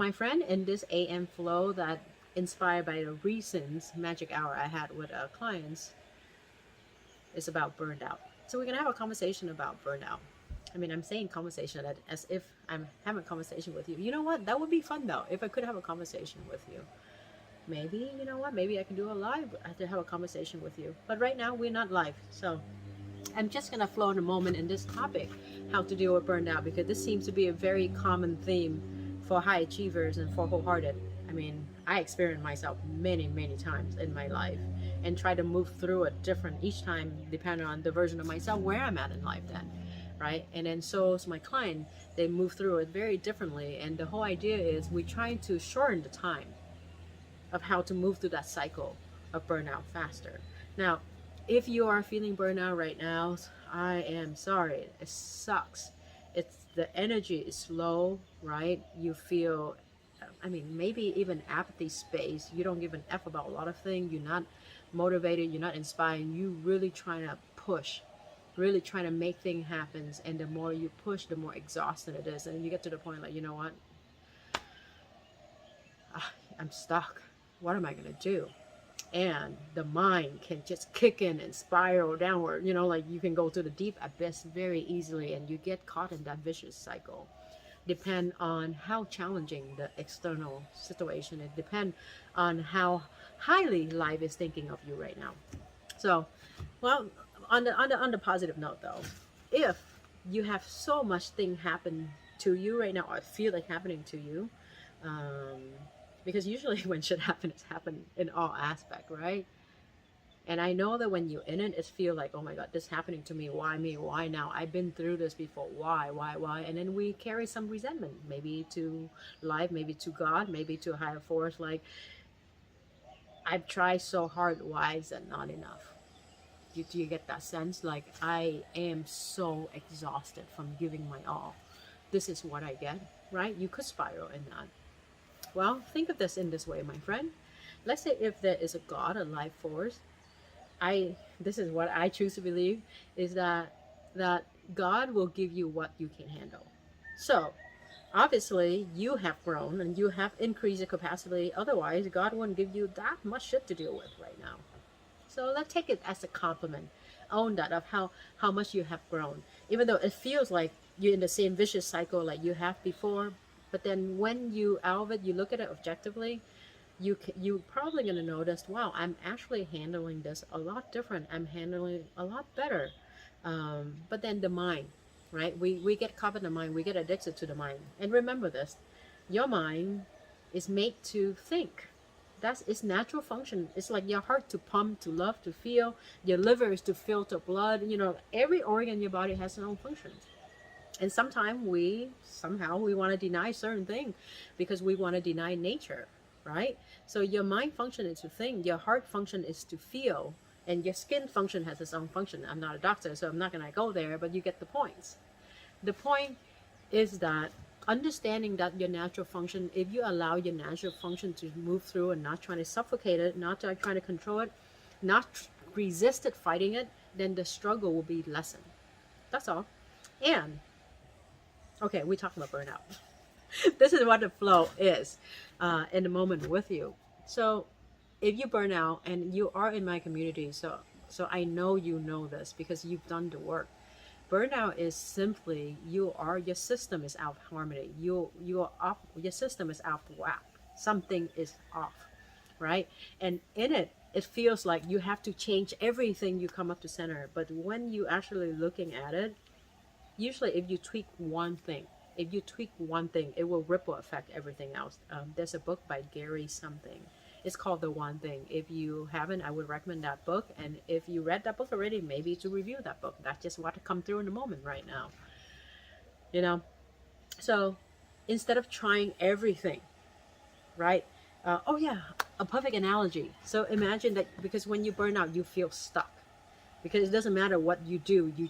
my friend, in this AM flow that inspired by the recent magic hour I had with clients, is about burnout. So we're gonna have a conversation about burnout. I mean, I'm saying conversation as if I'm having a conversation with you. You know what? That would be fun though, if I could have a conversation with you. Maybe, you know what? Maybe I can do a live to have a conversation with you. But right now, we're not live. So I'm just gonna flow in a moment in this topic, how to deal with burnout, because this seems to be a very common theme for high achievers and for wholehearted. I mean, I experienced myself many, many times in my life and try to move through it different each time, depending on the version of myself where I'm at in life then, right? And then so is my client, they move through it very differently. And the whole idea is we're trying to shorten the time of how to move through that cycle of burnout faster. Now, if you are feeling burnout right now, I am sorry. It sucks. It's the energy is low, right? You feel, I mean, maybe even apathy space. You don't give an F about a lot of things. You're not motivated. You're not inspired. You really trying to push, really trying to make things happen. And the more you push, the more exhausting it is. And you get to the point like, you know what? I'm stuck. What am I going to do? And the mind can just kick in and spiral downward, you know, like you can go to the deep abyss very easily, and you get caught in that vicious cycle. Depend on how challenging the external situation. It depends on how highly life is thinking of you right now. So, well, on the positive note though, if you have so much thing happen to you right now, or feel like happening to you, um, because usually when shit happens, it's happened in all aspect, right? And I know that when you're in it, it feels like, oh my God, this is happening to me. Why me? Why now? I've been through this before. Why? And then we carry some resentment, maybe to life, maybe to God, maybe to a higher force. Like, I've tried so hard. Why is that not enough? Do you get that sense? Like, I am so exhausted from giving my all. This is what I get, right? You could spiral in that. Well, think of this in this way, my friend. Let's say if there is a God, a life force, this is what I choose to believe, is that God will give you what you can handle. So obviously you have grown and you have increased your capacity. Otherwise, God wouldn't give you that much shit to deal with right now. So let's take it as a compliment. Own that of how much you have grown. Even though it feels like you're in the same vicious cycle like you have before, but then when you out of it, you look at it objectively, you probably gonna notice, wow, I'm actually handling this a lot different. I'm handling a lot better. But then the mind, right? We get caught in the mind. We get addicted to the mind. And remember this: your mind is made to think. That's its natural function. It's like your heart to pump, to love, to feel. Your liver is to filter blood. You know, every organ in your body has its own function. And sometimes somehow we want to deny certain things because we want to deny nature, right? So your mind function is to think, your heart function is to feel, and your skin function has its own function. I'm not a doctor, so I'm not going to go there, but you get the points. The point is that understanding that your natural function, if you allow your natural function to move through and not trying to suffocate it, not trying to control it, not resist it, fighting it, then the struggle will be lessened. That's all. And okay, we're talking about burnout. This is what the flow is in the moment with you. So if you burn out, and you are in my community, so I know you know this because you've done the work. Burnout is simply your system is out of harmony. You are off. Your system is out of whack. Something is off, right? And in it, it feels like you have to change everything you come up to center. But when you actually looking at it, usually if you tweak one thing, it will ripple affect everything else. There's a book by Gary something. It's called The One Thing. If you haven't, I would recommend that book. And if you read that book already, maybe to review that book. That's just what to come through in the moment right now. You know? So instead of trying everything, right? Oh yeah, a perfect analogy. So imagine that, because when you burn out, you feel stuck. Because it doesn't matter what you do, you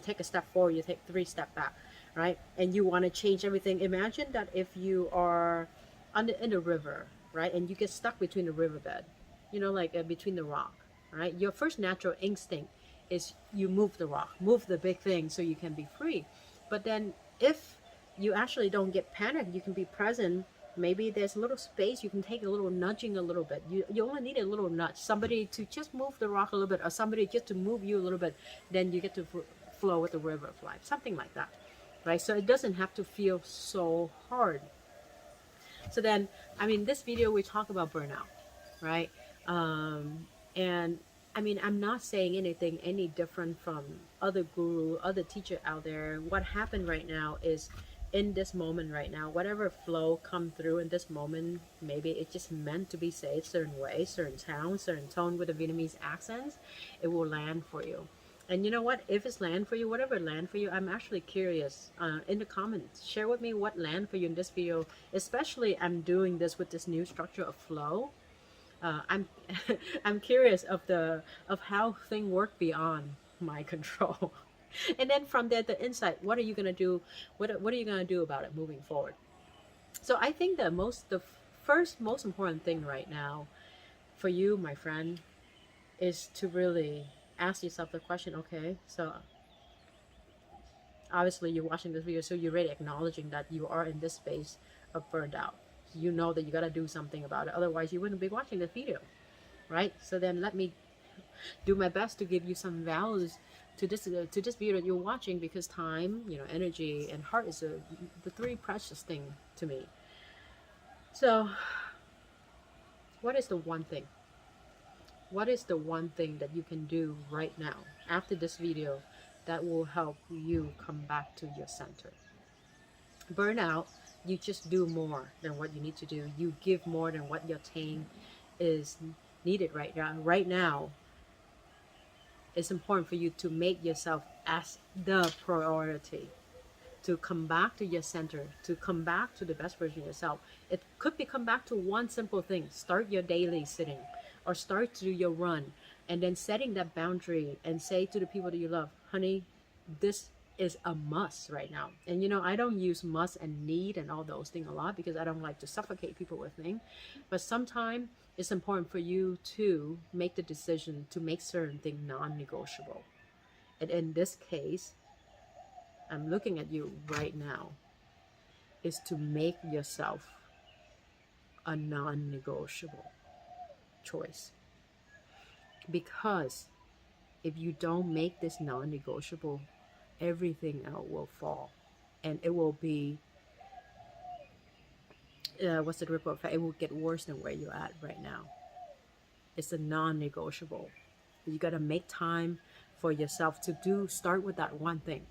take a step forward, you take 3 steps back, right? And you want to change everything. Imagine that if you are in a river, right, and you get stuck between the riverbed, you know, like between the rock, right? Your first natural instinct is you move the rock, move the big thing so you can be free. But then if you actually don't get panicked, you can be present, Maybe there's a little space, you can take a little nudging a little bit. You only need a little nudge, somebody to just move the rock a little bit, or somebody just to move you a little bit, then you get to flow with the river of life, something like that, right? So it doesn't have to feel so hard. So then, I mean, this video we talk about burnout, right? And I mean, I'm not saying anything any different from other guru, other teacher out there. What happened right now is, in this moment right now, whatever flow come through in this moment, maybe it's just meant to be said certain way, certain sound, certain tone with the Vietnamese accents, it will land for you. And you know what? If it's land for you, whatever land for you, I'm actually curious. In the comments, share with me what land for you in this video. Especially, I'm doing this with this new structure of flow. I'm I'm curious of how things work beyond my control. And then from there, the insight. What are you gonna do? What are you gonna do about it moving forward? So I think the first most important thing right now for you, my friend, is to really ask yourself the question. Okay, so obviously you're watching this video, so you're really acknowledging that you are in this space of burned out. You know that you gotta do something about it. Otherwise, you wouldn't be watching this video, right? So then let me do my best to give you some values to this video that you're watching, because time, energy and heart is the three precious thing to me. So what is the one thing? What is the one thing that you can do right now after this video that will help you come back to your center? Burnout, you just do more than what you need to do. You give more than what your team is needed right now. Right now, it's important for you to make yourself as the priority, to come back to your center, to come back to the best version of yourself. It could be come back to one simple thing. Start your daily sitting, or start to do your run, and then setting that boundary and say to the people that you love, honey, this is a must right now. And I don't use must and need and all those things a lot, because I don't like to suffocate people with things. But sometimes it's important for you to make the decision to make certain things non-negotiable. And in this case, I'm looking at you right now, is to make yourself a non-negotiable choice. Because if you don't make this non-negotiable, everything else will fall, and it will be what's the ripple effect? It will get worse than where you're at right now. It's a non-negotiable. You got to make time for yourself to start with that one thing.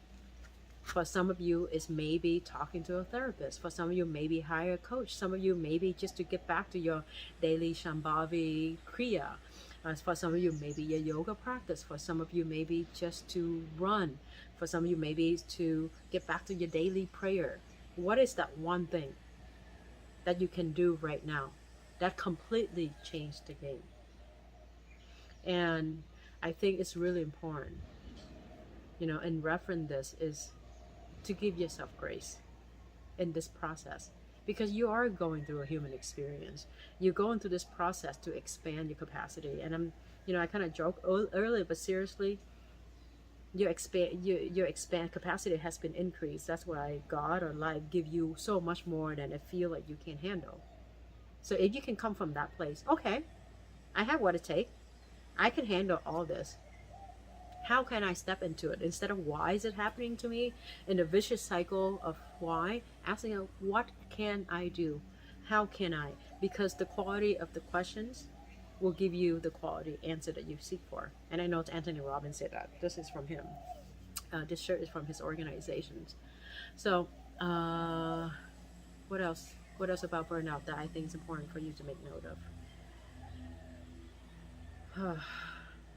For some of you, it's maybe talking to a therapist. For some of you, maybe hire a coach. Some of you, maybe just to get back to your daily Shambhavi Kriya. For some of you, maybe your yoga practice. For some of you, maybe just to run. For some of you, maybe to get back to your daily prayer. What is that one thing that you can do right now that completely changed the game? And I think it's really important, in reference this, is to give yourself grace in this process, because you are going through a human experience. You're going through this process to expand your capacity. And I kind of joked earlier, but seriously, your expand capacity has been increased. That's why God or life give you so much more than it feel like you can handle. So if you can come from that place, okay, I have what it takes. I can handle all this. How can I step into it? Instead of why is it happening to me, in a vicious cycle of why, asking what can I do? How can I? Because the quality of the questions will give you the quality answer that you seek for. And I know it's Anthony Robbins said that. This is from him. This shirt is from his organizations. So what else? What else about burnout that I think is important for you to make note of?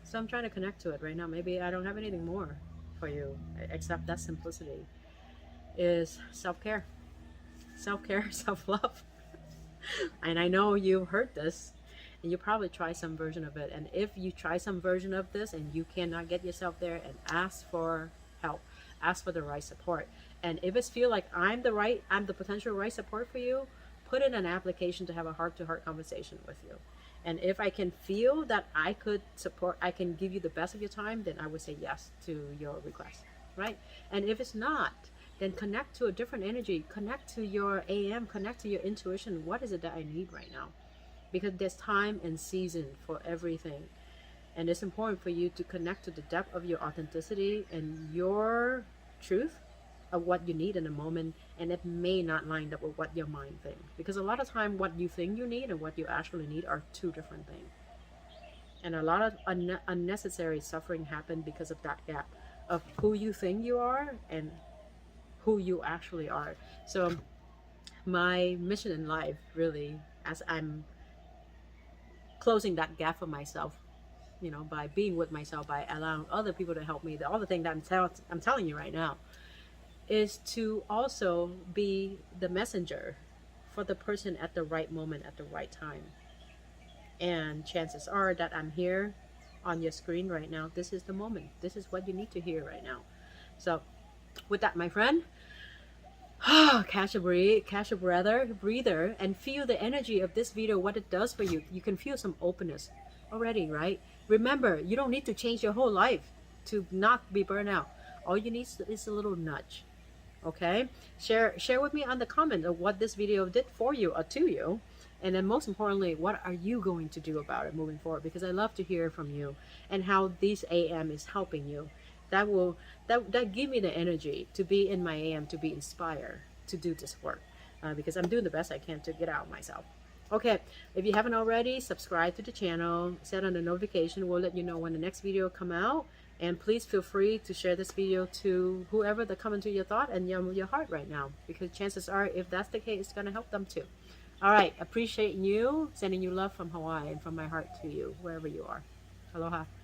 So I'm trying to connect to it right now. Maybe I don't have anything more for you except that simplicity is self-care, self-love. And I know you heard this, and you probably try some version of it. And if you try some version of this and you cannot get yourself there, and ask for help, ask for the right support. And if it feel like I'm the potential right support for you, put in an application to have a heart-to-heart conversation with you. And if I can feel that I could support, I can give you the best of your time, then I would say yes to your request, right? And if it's not, then connect to a different energy, connect to your AM, connect to your intuition. What is it that I need right now? Because there's time and season for everything. And it's important for you to connect to the depth of your authenticity and your truth of what you need in a moment, and it may not line up with what your mind thinks, because a lot of time what you think you need and what you actually need are two different things. And a lot of unnecessary suffering happen because of that gap of who you think you are and who you actually are. So my mission in life, really, as I'm closing that gap for myself, by being with myself, by allowing other people to help me, the other thing that I'm telling you right now is to also be the messenger for the person at the right moment, at the right time. And chances are that I'm here on your screen right now. This is the moment. This is what you need to hear right now. So, with that, my friend, catch a breathe, catch a breather, and feel the energy of this video, what it does for you. You can feel some openness already, right? Remember, you don't need to change your whole life to not be burnt out. All you need is a little nudge. Okay, share with me on the comment of what this video did for you or to you, and then most importantly, what are you going to do about it moving forward? Because I love to hear from you and how this AM is helping you. That will that give me the energy to be in my AM, to be inspired to do this work, because I'm doing the best I can to get out myself. Okay, if you haven't already, subscribe to the channel, set on the notification. We'll let you know when the next video come out. And please feel free to share this video to whoever that come into your thought and your heart right now, because chances are, if that's the case, it's going to help them too. All right, appreciate you, sending you love from Hawaii and from my heart to you, wherever you are. Aloha.